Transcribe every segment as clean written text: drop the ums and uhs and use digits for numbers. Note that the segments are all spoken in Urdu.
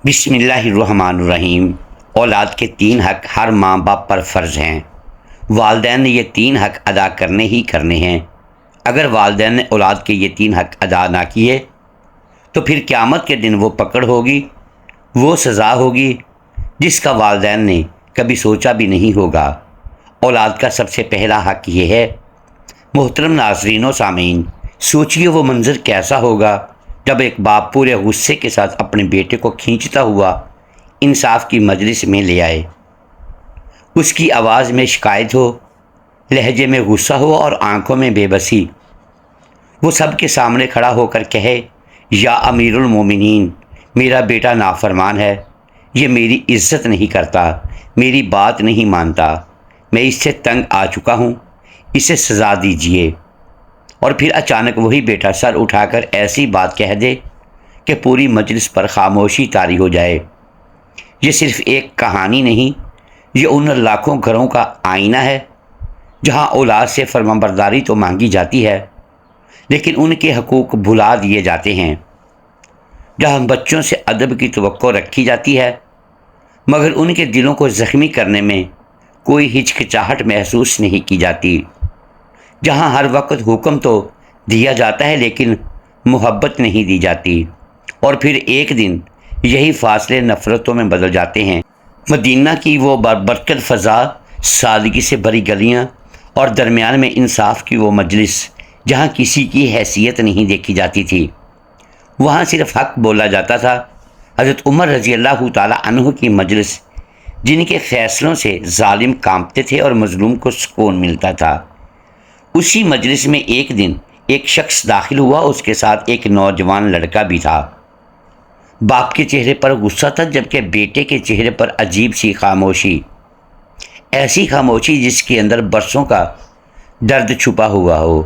بسم اللہ الرحمن الرحیم۔ اولاد کے تین حق ہر ماں باپ پر فرض ہیں۔ والدین نے یہ تین حق ادا کرنے ہی کرنے ہیں۔ اگر والدین نے اولاد کے یہ تین حق ادا نہ کیے تو پھر قیامت کے دن وہ پکڑ ہوگی، وہ سزا ہوگی جس کا والدین نے کبھی سوچا بھی نہیں ہوگا۔ اولاد کا سب سے پہلا حق یہ ہے، محترم ناظرین و سامعین، سوچئے وہ منظر کیسا ہوگا جب ایک باپ پورے غصے کے ساتھ اپنے بیٹے کو کھینچتا ہوا انصاف کی مجلس میں لے آئے۔ اس کی آواز میں شکایت ہو، لہجے میں غصہ ہو اور آنکھوں میں بے بسی۔ وہ سب کے سامنے کھڑا ہو کر کہے، یا امیر المومنین، میرا بیٹا نافرمان ہے، یہ میری عزت نہیں کرتا، میری بات نہیں مانتا، میں اس سے تنگ آ چکا ہوں، اسے سزا دیجیے۔ اور پھر اچانک وہی بیٹا سر اٹھا کر ایسی بات کہہ دے کہ پوری مجلس پر خاموشی طاری ہو جائے۔ یہ صرف ایک کہانی نہیں، یہ ان لاکھوں گھروں کا آئینہ ہے جہاں اولاد سے فرمانبرداری تو مانگی جاتی ہے لیکن ان کے حقوق بھلا دیے جاتے ہیں، جہاں بچوں سے ادب کی توقع رکھی جاتی ہے مگر ان کے دلوں کو زخمی کرنے میں کوئی ہچکچاہٹ محسوس نہیں کی جاتی، جہاں ہر وقت حکم تو دیا جاتا ہے لیکن محبت نہیں دی جاتی، اور پھر ایک دن یہی فاصلے نفرتوں میں بدل جاتے ہیں۔ مدینہ کی وہ بابرکت فضا، سادگی سے بھری گلیاں اور درمیان میں انصاف کی وہ مجلس جہاں کسی کی حیثیت نہیں دیکھی جاتی تھی، وہاں صرف حق بولا جاتا تھا۔ حضرت عمر رضی اللہ تعالیٰ عنہ کی مجلس، جن کے فیصلوں سے ظالم کانپتے تھے اور مظلوم کو سکون ملتا تھا۔ اسی مجلس میں ایک دن ایک شخص داخل ہوا، اس کے ساتھ ایک نوجوان لڑکا بھی تھا۔ باپ کے چہرے پر غصہ تھا جبکہ بیٹے کے چہرے پر عجیب سی خاموشی، ایسی خاموشی جس کے اندر برسوں کا درد چھپا ہوا ہو۔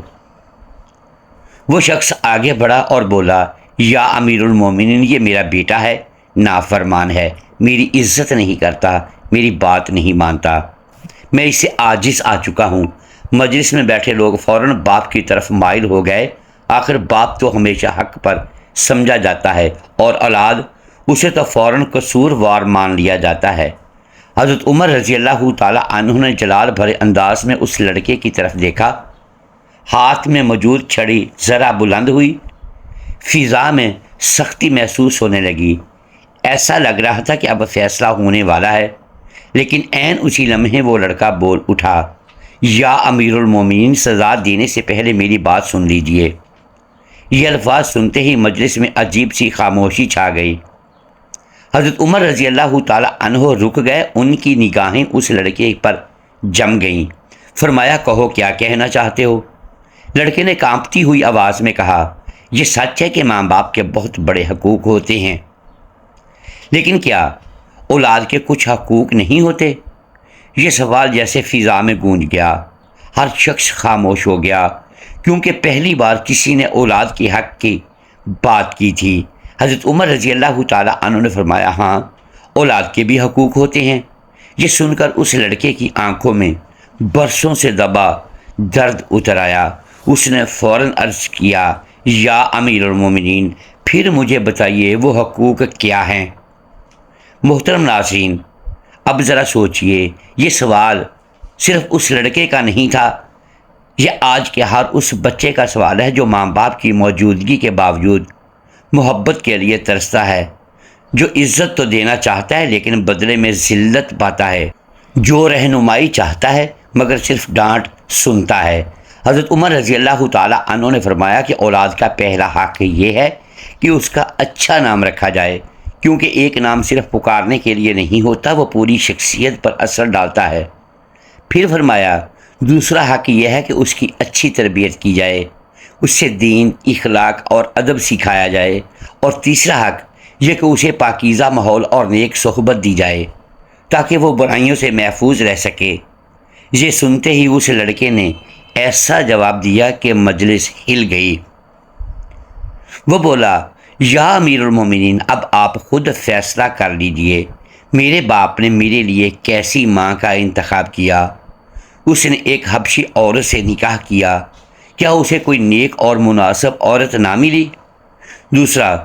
وہ شخص آگے بڑھا اور بولا، یا امیر المومنین، یہ میرا بیٹا ہے، نافرمان ہے، میری عزت نہیں کرتا، میری بات نہیں مانتا، میں اس سے عاجز آ چکا ہوں۔ مجلس میں بیٹھے لوگ فوراً باپ کی طرف مائل ہو گئے۔ آخر باپ تو ہمیشہ حق پر سمجھا جاتا ہے اور اولاد اسے تو فوراً قصوروار مان لیا جاتا ہے۔ حضرت عمر رضی اللہ تعالیٰ عنہ نے جلال بھرے انداز میں اس لڑکے کی طرف دیکھا، ہاتھ میں موجود چھڑی ذرا بلند ہوئی، فضا میں سختی محسوس ہونے لگی، ایسا لگ رہا تھا کہ اب فیصلہ ہونے والا ہے، لیکن عین اسی لمحے وہ لڑکا بول اٹھا، یا امیر المومنین، سزا دینے سے پہلے میری بات سن لیجئے۔ یہ الفاظ سنتے ہی مجلس میں عجیب سی خاموشی چھا گئی۔ حضرت عمر رضی اللہ تعالیٰ عنہ رک گئے، ان کی نگاہیں اس لڑکے پر جم گئیں۔ فرمایا، کہو کیا کہنا چاہتے ہو؟ لڑکے نے کانپتی ہوئی آواز میں کہا، یہ سچ ہے کہ ماں باپ کے بہت بڑے حقوق ہوتے ہیں، لیکن کیا اولاد کے کچھ حقوق نہیں ہوتے؟ یہ سوال جیسے فضا میں گونج گیا، ہر شخص خاموش ہو گیا، کیونکہ پہلی بار کسی نے اولاد کے حق کی بات کی تھی۔ حضرت عمر رضی اللہ تعالیٰ عنہ نے فرمایا، ہاں، اولاد کے بھی حقوق ہوتے ہیں۔ یہ سن کر اس لڑکے کی آنکھوں میں برسوں سے دبا درد اتر آیا۔ اس نے فوراً عرض کیا، یا امیر المومنین، پھر مجھے بتائیے وہ حقوق کیا ہیں؟ محترم ناظرین، اب ذرا سوچئے، یہ سوال صرف اس لڑکے کا نہیں تھا، یہ آج کے ہر اس بچے کا سوال ہے جو ماں باپ کی موجودگی کے باوجود محبت کے لیے ترستا ہے، جو عزت تو دینا چاہتا ہے لیکن بدلے میں ذلت پاتا ہے، جو رہنمائی چاہتا ہے مگر صرف ڈانٹ سنتا ہے۔ حضرت عمر رضی اللہ تعالیٰ عنہ نے فرمایا کہ اولاد کا پہلا حق یہ ہے کہ اس کا اچھا نام رکھا جائے، کیونکہ ایک نام صرف پکارنے کے لیے نہیں ہوتا، وہ پوری شخصیت پر اثر ڈالتا ہے۔ پھر فرمایا، دوسرا حق یہ ہے کہ اس کی اچھی تربیت کی جائے، اس سے دین، اخلاق اور ادب سکھایا جائے، اور تیسرا حق یہ کہ اسے پاکیزہ ماحول اور نیک صحبت دی جائے تاکہ وہ برائیوں سے محفوظ رہ سکے۔ یہ سنتے ہی اس لڑکے نے ایسا جواب دیا کہ مجلس ہل گئی۔ وہ بولا، یا امیر المومنین، اب آپ خود فیصلہ کر لیجئے، میرے باپ نے میرے لیے کیسی ماں کا انتخاب کیا؟ اس نے ایک حبشی عورت سے نکاح کیا، کیا اسے کوئی نیک اور مناسب عورت نہ ملی؟ دوسرا،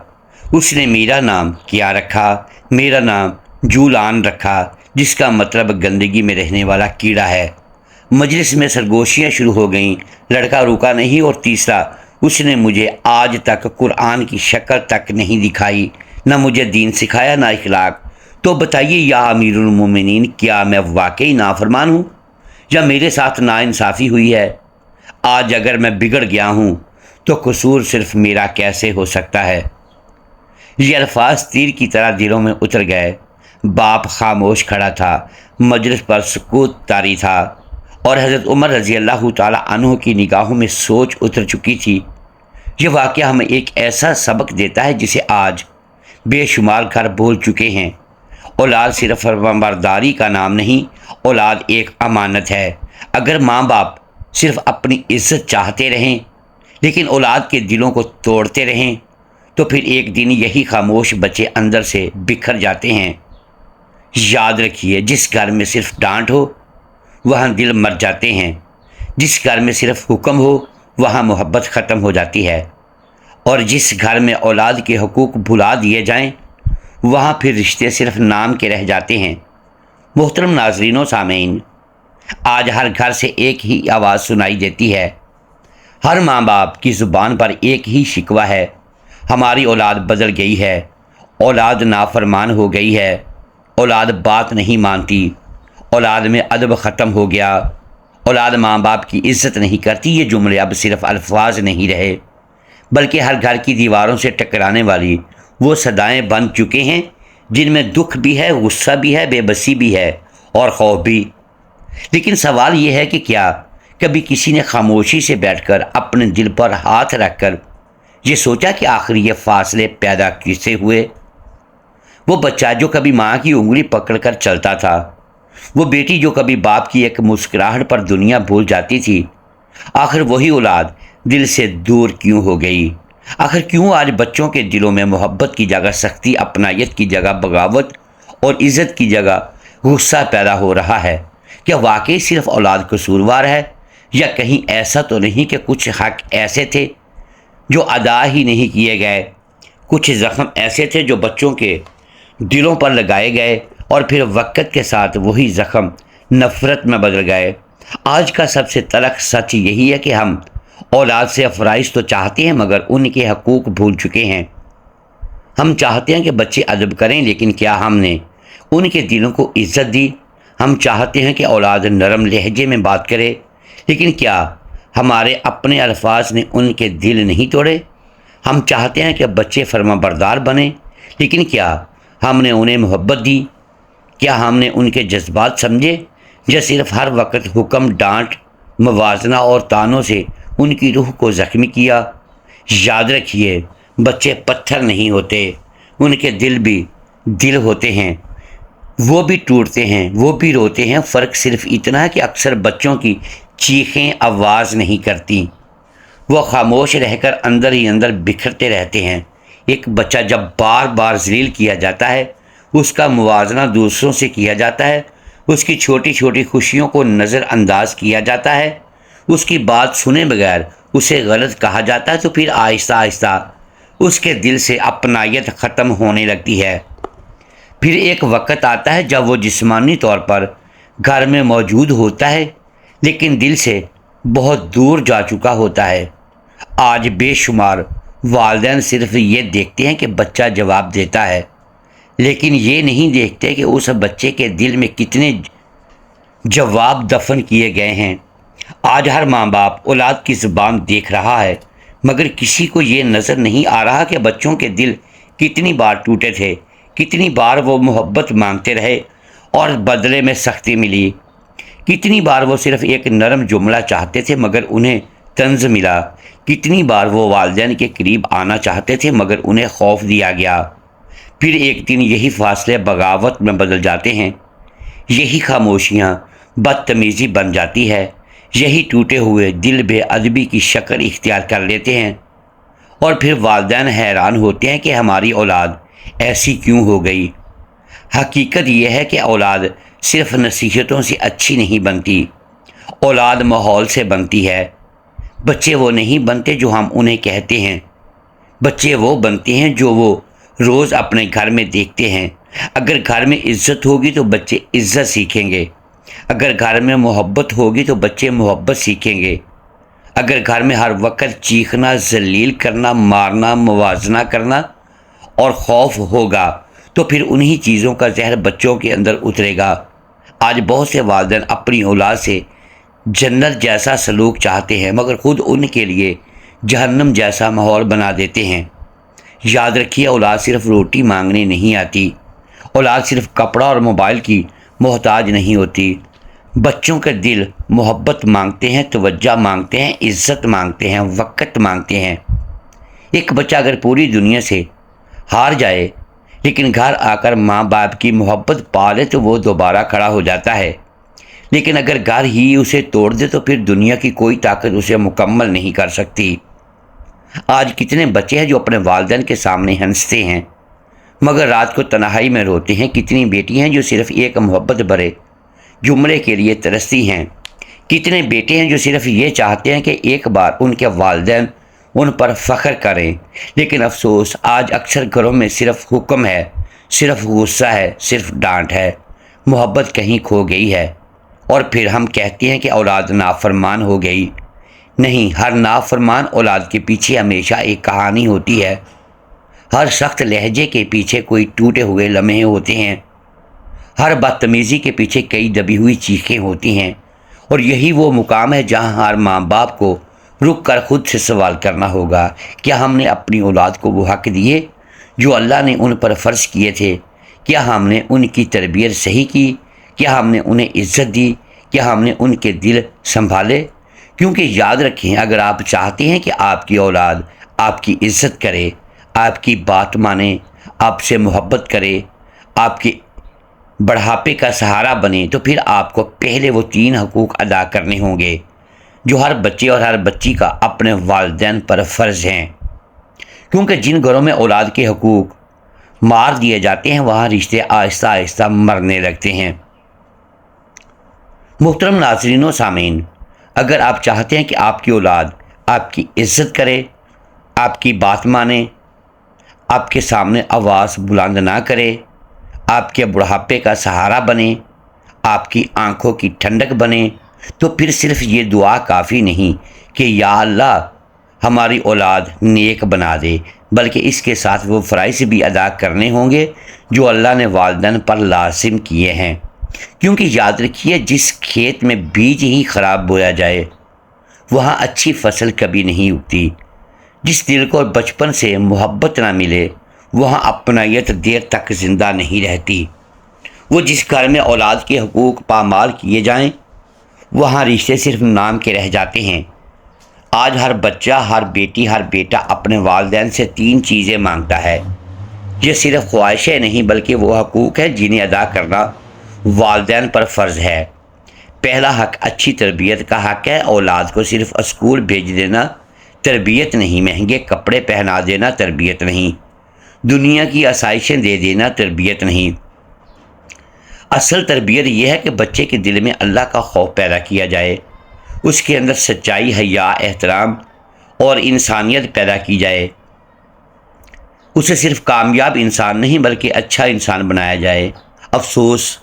اس نے میرا نام کیا رکھا؟ میرا نام جولان رکھا، جس کا مطلب گندگی میں رہنے والا کیڑا ہے۔ مجلس میں سرگوشیاں شروع ہو گئیں، لڑکا رکا نہیں۔ اور تیسرا، اس نے مجھے آج تک قرآن کی شکل تک نہیں دکھائی، نہ مجھے دین سکھایا نہ اخلاق۔ تو بتائیے یا امیر المومنین، کیا میں واقعی نافرمان ہوں یا میرے ساتھ ناانصافی ہوئی ہے؟ آج اگر میں بگڑ گیا ہوں تو قصور صرف میرا کیسے ہو سکتا ہے؟ یہ الفاظ تیر کی طرح دلوں میں اتر گئے۔ باپ خاموش کھڑا تھا، مجلس پر سکوت طاری تھا، اور حضرت عمر رضی اللہ تعالی عنہ کی نگاہوں میں سوچ اتر چکی تھی۔ یہ واقعہ ہمیں ایک ایسا سبق دیتا ہے جسے آج بے شمار گھر بول چکے ہیں۔ اولاد صرف فرمانبرداری کا نام نہیں، اولاد ایک امانت ہے۔ اگر ماں باپ صرف اپنی عزت چاہتے رہیں لیکن اولاد کے دلوں کو توڑتے رہیں تو پھر ایک دن یہی خاموش بچے اندر سے بکھر جاتے ہیں۔ یاد رکھیے، جس گھر میں صرف ڈانٹ ہو وہاں دل مر جاتے ہیں، جس گھر میں صرف حکم ہو وہاں محبت ختم ہو جاتی ہے، اور جس گھر میں اولاد کے حقوق بھلا دیے جائیں وہاں پھر رشتے صرف نام کے رہ جاتے ہیں۔ محترم ناظرین و سامعین، آج ہر گھر سے ایک ہی آواز سنائی دیتی ہے، ہر ماں باپ کی زبان پر ایک ہی شکوہ ہے، ہماری اولاد بدل گئی ہے، اولاد نافرمان ہو گئی ہے، اولاد بات نہیں مانتی، اولاد میں ادب ختم ہو گیا، اولاد ماں باپ کی عزت نہیں کرتی۔ یہ جملے اب صرف الفاظ نہیں رہے بلکہ ہر گھر کی دیواروں سے ٹکرانے والی وہ صدائیں بن چکے ہیں جن میں دکھ بھی ہے، غصہ بھی ہے، بے بسی بھی ہے اور خوف بھی۔ لیکن سوال یہ ہے کہ کیا کبھی کسی نے خاموشی سے بیٹھ کر اپنے دل پر ہاتھ رکھ کر یہ سوچا کہ آخر یہ فاصلے پیدا کیسے ہوئے؟ وہ بچہ جو کبھی ماں کی انگلی پکڑ کر چلتا تھا، وہ بیٹی جو کبھی باپ کی ایک مسکراہٹ پر دنیا بھول جاتی تھی، آخر وہی اولاد دل سے دور کیوں ہو گئی؟ آخر کیوں آج بچوں کے دلوں میں محبت کی جگہ سختی، اپنائیت کی جگہ بغاوت اور عزت کی جگہ غصہ پیدا ہو رہا ہے؟ کیا واقعی صرف اولاد قصوروار ہے، یا کہیں ایسا تو نہیں کہ کچھ حق ایسے تھے جو ادا ہی نہیں کیے گئے، کچھ زخم ایسے تھے جو بچوں کے دلوں پر لگائے گئے اور پھر وقت کے ساتھ وہی زخم نفرت میں بدل گئے؟ آج کا سب سے تلخ سچ یہی ہے کہ ہم اولاد سے افرائش تو چاہتے ہیں مگر ان کے حقوق بھول چکے ہیں۔ ہم چاہتے ہیں کہ بچے ادب کریں، لیکن کیا ہم نے ان کے دلوں کو عزت دی؟ ہم چاہتے ہیں کہ اولاد نرم لہجے میں بات کرے، لیکن کیا ہمارے اپنے الفاظ نے ان کے دل نہیں توڑے؟ ہم چاہتے ہیں کہ بچے فرما بردار بنیں، لیکن کیا ہم نے انہیں محبت دی؟ کیا ہم نے ان کے جذبات سمجھے، یا صرف ہر وقت حکم، ڈانٹ، موازنہ اور تانوں سے ان کی روح کو زخمی کیا؟ یاد رکھیے، بچے پتھر نہیں ہوتے، ان کے دل بھی دل ہوتے ہیں، وہ بھی ٹوٹتے ہیں، وہ بھی روتے ہیں۔ فرق صرف اتنا ہے کہ اکثر بچوں کی چیخیں آواز نہیں کرتی، وہ خاموش رہ کر اندر ہی اندر بکھرتے رہتے ہیں۔ ایک بچہ جب بار بار ذلیل کیا جاتا ہے، اس کا موازنہ دوسروں سے کیا جاتا ہے، اس کی چھوٹی چھوٹی خوشیوں کو نظر انداز کیا جاتا ہے، اس کی بات سنے بغیر اسے غلط کہا جاتا ہے، تو پھر آہستہ آہستہ اس کے دل سے اپنائیت ختم ہونے لگتی ہے۔ پھر ایک وقت آتا ہے جب وہ جسمانی طور پر گھر میں موجود ہوتا ہے لیکن دل سے بہت دور جا چکا ہوتا ہے۔ آج بے شمار والدین صرف یہ دیکھتے ہیں کہ بچہ جواب دیتا ہے، لیکن یہ نہیں دیکھتے کہ اس بچے کے دل میں کتنے جواب دفن کیے گئے ہیں۔ آج ہر ماں باپ اولاد کی زبان دیکھ رہا ہے، مگر کسی کو یہ نظر نہیں آ رہا کہ بچوں کے دل کتنی بار ٹوٹے تھے، کتنی بار وہ محبت مانگتے رہے اور بدلے میں سختی ملی، کتنی بار وہ صرف ایک نرم جملہ چاہتے تھے مگر انہیں طنز ملا، کتنی بار وہ والدین کے قریب آنا چاہتے تھے مگر انہیں خوف دیا گیا۔ پھر ایک دن یہی فاصلے بغاوت میں بدل جاتے ہیں، یہی خاموشیاں بدتمیزی بن جاتی ہے، یہی ٹوٹے ہوئے دل بے ادبی کی شکل اختیار کر لیتے ہیں، اور پھر والدین حیران ہوتے ہیں کہ ہماری اولاد ایسی کیوں ہو گئی۔ حقیقت یہ ہے کہ اولاد صرف نصیحتوں سے اچھی نہیں بنتی، اولاد ماحول سے بنتی ہے۔ بچے وہ نہیں بنتے جو ہم انہیں کہتے ہیں، بچے وہ بنتے ہیں جو وہ روز اپنے گھر میں دیکھتے ہیں۔ اگر گھر میں عزت ہوگی تو بچے عزت سیکھیں گے، اگر گھر میں محبت ہوگی تو بچے محبت سیکھیں گے، اگر گھر میں ہر وقت چیخنا، ذلیل کرنا، مارنا، موازنہ کرنا اور خوف ہوگا تو پھر انہی چیزوں کا زہر بچوں کے اندر اترے گا۔ آج بہت سے والدین اپنی اولاد سے جنت جیسا سلوک چاہتے ہیں مگر خود ان کے لیے جہنم جیسا ماحول بنا دیتے ہیں۔ یاد رکھیے، اولاد صرف روٹی مانگنے نہیں آتی، اولاد صرف کپڑا اور موبائل کی محتاج نہیں ہوتی۔ بچوں کے دل محبت مانگتے ہیں، توجہ مانگتے ہیں، عزت مانگتے ہیں، وقت مانگتے ہیں۔ ایک بچہ اگر پوری دنیا سے ہار جائے لیکن گھر آ کر ماں باپ کی محبت پا لے تو وہ دوبارہ کھڑا ہو جاتا ہے، لیکن اگر گھر ہی اسے توڑ دے تو پھر دنیا کی کوئی طاقت اسے مکمل نہیں کر سکتی۔ آج کتنے بچے ہیں جو اپنے والدین کے سامنے ہنستے ہیں مگر رات کو تنہائی میں روتے ہیں؟ کتنی بیٹی ہیں جو صرف ایک محبت بھرے جملے کے لیے ترستی ہیں؟ کتنے بیٹے ہیں جو صرف یہ چاہتے ہیں کہ ایک بار ان کے والدین ان پر فخر کریں؟ لیکن افسوس، آج اکثر گھروں میں صرف حکم ہے، صرف غصہ ہے، صرف ڈانٹ ہے، محبت کہیں کھو گئی ہے۔ اور پھر ہم کہتے ہیں کہ اولاد نافرمان ہو گئی۔ نہیں، ہر نافرمان اولاد کے پیچھے ہمیشہ ایک کہانی ہوتی ہے۔ ہر سخت لہجے کے پیچھے کوئی ٹوٹے ہوئے لمحے ہوتے ہیں، ہر بدتمیزی کے پیچھے کئی دبی ہوئی چیخیں ہوتی ہیں، اور یہی وہ مقام ہے جہاں ہر ماں باپ کو رک کر خود سے سوال کرنا ہوگا، کیا ہم نے اپنی اولاد کو وہ حق دیے جو اللہ نے ان پر فرض کیے تھے؟ کیا ہم نے ان کی تربیت صحیح کی؟ کیا ہم نے انہیں عزت دی؟ کیا ہم نے ان کے دل سنبھالے؟ کیونکہ یاد رکھیں، اگر آپ چاہتے ہیں کہ آپ کی اولاد آپ کی عزت کرے، آپ کی بات مانے، آپ سے محبت کرے، آپ کے بڑھاپے کا سہارا بنے، تو پھر آپ کو پہلے وہ 3 حقوق ادا کرنے ہوں گے جو ہر بچے اور ہر بچی کا اپنے والدین پر فرض ہیں۔ کیونکہ جن گھروں میں اولاد کے حقوق مار دیے جاتے ہیں وہاں رشتے آہستہ آہستہ مرنے لگتے ہیں۔ محترم ناظرین و سامعین، اگر آپ چاہتے ہیں کہ آپ کی اولاد آپ کی عزت کرے، آپ کی بات مانے، آپ کے سامنے آواز بلند نہ کرے، آپ کے بڑھاپے کا سہارا بنے، آپ کی آنکھوں کی ٹھنڈک بنے، تو پھر صرف یہ دعا کافی نہیں کہ یا اللہ ہماری اولاد نیک بنا دے، بلکہ اس کے ساتھ وہ فرائض بھی ادا کرنے ہوں گے جو اللہ نے والدین پر لازم کیے ہیں۔ کیونکہ یاد رکھیے، جس کھیت میں بیج ہی خراب بویا جائے وہاں اچھی فصل کبھی نہیں اگتی۔ جس دل کو بچپن سے محبت نہ ملے وہاں اپنائیت دیر تک زندہ نہیں رہتی۔ وہ جس گھر میں اولاد کے حقوق پامال کیے جائیں وہاں رشتے صرف نام کے رہ جاتے ہیں۔ آج ہر بچہ، ہر بیٹی، ہر بیٹا اپنے والدین سے 3 چیزیں مانگتا ہے۔ یہ صرف خواہشیں نہیں بلکہ وہ حقوق ہیں جنہیں ادا کرنا والدین پر فرض ہے۔ پہلا حق اچھی تربیت کا حق ہے۔ اولاد کو صرف اسکول بھیج دینا تربیت نہیں، مہنگے کپڑے پہنا دینا تربیت نہیں، دنیا کی آسائشیں دے دینا تربیت نہیں۔ اصل تربیت یہ ہے کہ بچے کے دل میں اللہ کا خوف پیدا کیا جائے، اس کے اندر سچائی، حیا، احترام اور انسانیت پیدا کی جائے، اسے صرف کامیاب انسان نہیں بلکہ اچھا انسان بنایا جائے۔ افسوس،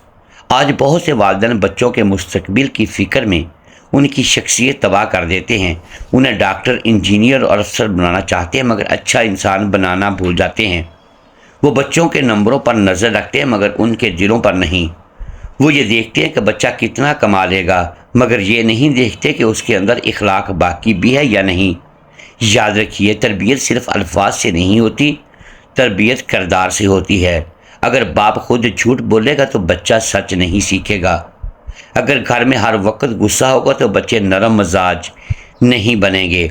آج بہت سے والدین بچوں کے مستقبل کی فکر میں ان کی شخصیت تباہ کر دیتے ہیں۔ انہیں ڈاکٹر، انجینئر اور افسر بنانا چاہتے ہیں مگر اچھا انسان بنانا بھول جاتے ہیں۔ وہ بچوں کے نمبروں پر نظر رکھتے ہیں مگر ان کے دلوں پر نہیں۔ وہ یہ دیکھتے ہیں کہ بچہ کتنا کما لے گا مگر یہ نہیں دیکھتے کہ اس کے اندر اخلاق باقی بھی ہے یا نہیں۔ یاد رکھیے، تربیت صرف الفاظ سے نہیں ہوتی، تربیت کردار سے ہوتی ہے۔ اگر باپ خود جھوٹ بولے گا تو بچہ سچ نہیں سیکھے گا۔ اگر گھر میں ہر وقت غصہ ہوگا تو بچے نرم مزاج نہیں بنیں گے۔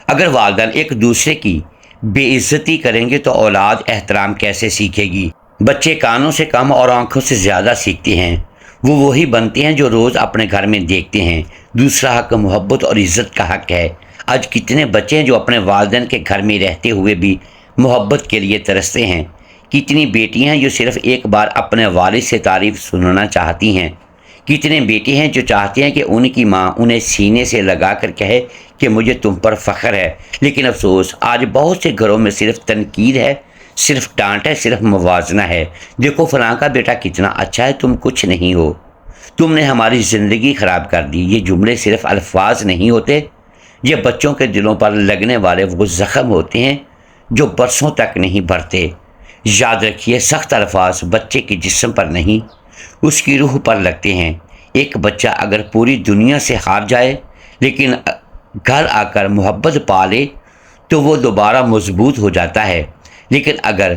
اگر والدین ایک دوسرے کی بے عزتی کریں گے تو اولاد احترام کیسے سیکھے گی؟ بچے کانوں سے کم اور آنکھوں سے زیادہ سیکھتے ہیں۔ وہ وہی بنتے ہیں جو روز اپنے گھر میں دیکھتے ہیں۔ دوسرا حق محبت اور عزت کا حق ہے۔ آج کتنے بچے ہیں جو اپنے والدین کے گھر میں رہتے ہوئے بھی محبت کے لیے ترستے ہیں؟ کتنی بیٹیاں ہیں جو صرف ایک بار اپنے والد سے تعریف سننا چاہتی ہیں؟ کتنے بیٹے ہیں جو چاہتے ہیں کہ ان کی ماں انہیں سینے سے لگا کر کہے کہ مجھے تم پر فخر ہے، لیکن افسوس آج بہت سے گھروں میں صرف تنقید ہے، صرف ڈانٹ ہے، صرف موازنہ ہے۔ دیکھو فلاں کا بیٹا کتنا اچھا ہے، تم کچھ نہیں ہو، تم نے ہماری زندگی خراب کر دی۔ یہ جملے صرف الفاظ نہیں ہوتے، یہ بچوں کے دلوں پر لگنے والے وہ زخم ہوتے ہیں جو برسوں تک نہیں بھرتے۔ یاد رکھیے، سخت الفاظ بچے کے جسم پر نہیں، اس کی روح پر لگتے ہیں۔ ایک بچہ اگر پوری دنیا سے ہار جائے لیکن گھر آ کر محبت پا لے تو وہ دوبارہ مضبوط ہو جاتا ہے، لیکن اگر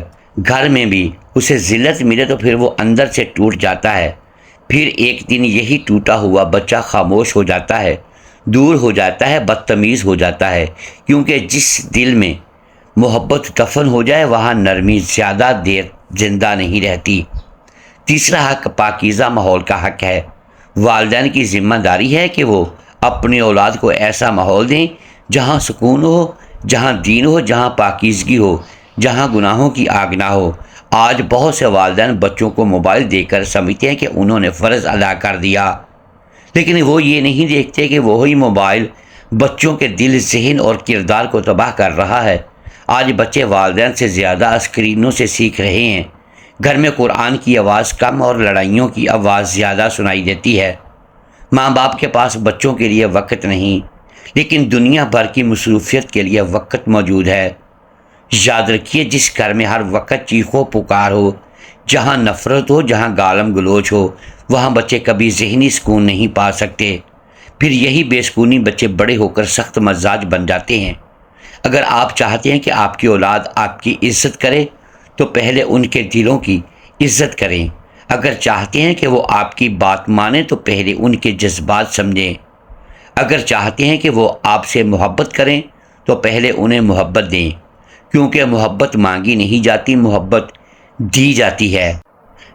گھر میں بھی اسے ذلت ملے تو پھر وہ اندر سے ٹوٹ جاتا ہے۔ پھر ایک دن یہی ٹوٹا ہوا بچہ خاموش ہو جاتا ہے، دور ہو جاتا ہے، بدتمیز ہو جاتا ہے، کیونکہ جس دل میں محبت دفن ہو جائے وہاں نرمی زیادہ دیر زندہ نہیں رہتی۔ تیسرا حق پاکیزہ ماحول کا حق ہے۔ والدین کی ذمہ داری ہے کہ وہ اپنی اولاد کو ایسا ماحول دیں جہاں سکون ہو، جہاں دین ہو، جہاں پاکیزگی ہو، جہاں گناہوں کی آگ نہ ہو۔ آج بہت سے والدین بچوں کو موبائل دے کر سمجھتے ہیں کہ انہوں نے فرض ادا کر دیا، لیکن وہ یہ نہیں دیکھتے کہ وہی موبائل بچوں کے دل، ذہن اور کردار کو تباہ کر رہا ہے۔ آج بچے والدین سے زیادہ اسکرینوں سے سیکھ رہے ہیں۔ گھر میں قرآن کی آواز کم اور لڑائیوں کی آواز زیادہ سنائی دیتی ہے۔ ماں باپ کے پاس بچوں کے لیے وقت نہیں، لیکن دنیا بھر کی مصروفیت کے لیے وقت موجود ہے۔ یاد رکھیے، جس گھر میں ہر وقت چیخو پکار ہو، جہاں نفرت ہو، جہاں گالم گلوچ ہو، وہاں بچے کبھی ذہنی سکون نہیں پا سکتے۔ پھر یہی بے سکونی بچے بڑے ہو کر سخت مزاج بن جاتے ہیں۔ اگر آپ چاہتے ہیں کہ آپ کی اولاد آپ کی عزت کرے تو پہلے ان کے دلوں کی عزت کریں۔ اگر چاہتے ہیں کہ وہ آپ کی بات مانیں تو پہلے ان کے جذبات سمجھیں۔ اگر چاہتے ہیں کہ وہ آپ سے محبت کریں تو پہلے انہیں محبت دیں، کیونکہ محبت مانگی نہیں جاتی، محبت دی جاتی ہے۔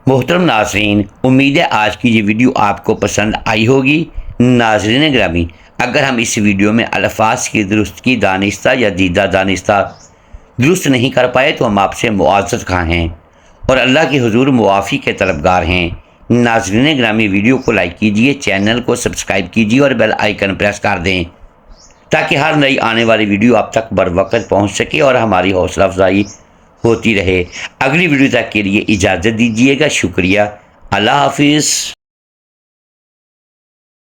محترم ناظرین، امید ہے آج کی یہ ویڈیو آپ کو پسند آئی ہوگی۔ ناظرین گرامی، اگر ہم اس ویڈیو میں الفاظ کی درستگی دانستہ یا دیدہ دانستہ درست نہیں کر پائے تو ہم آپ سے معذرت خواہ ہیں اور اللہ کے حضور معافی کے طلبگار ہیں۔ ناظرین گرامی، ویڈیو کو لائک کیجئے، چینل کو سبسکرائب کیجئے اور بیل آئیکن پریس کر دیں تاکہ ہر نئی آنے والی ویڈیو آپ تک بروقت پہنچ سکے اور ہماری حوصلہ افزائی ہوتی رہے۔ اگلی ویڈیو تک کے لیے اجازت دیجیے گا۔ شکریہ۔ اللہ حافظ۔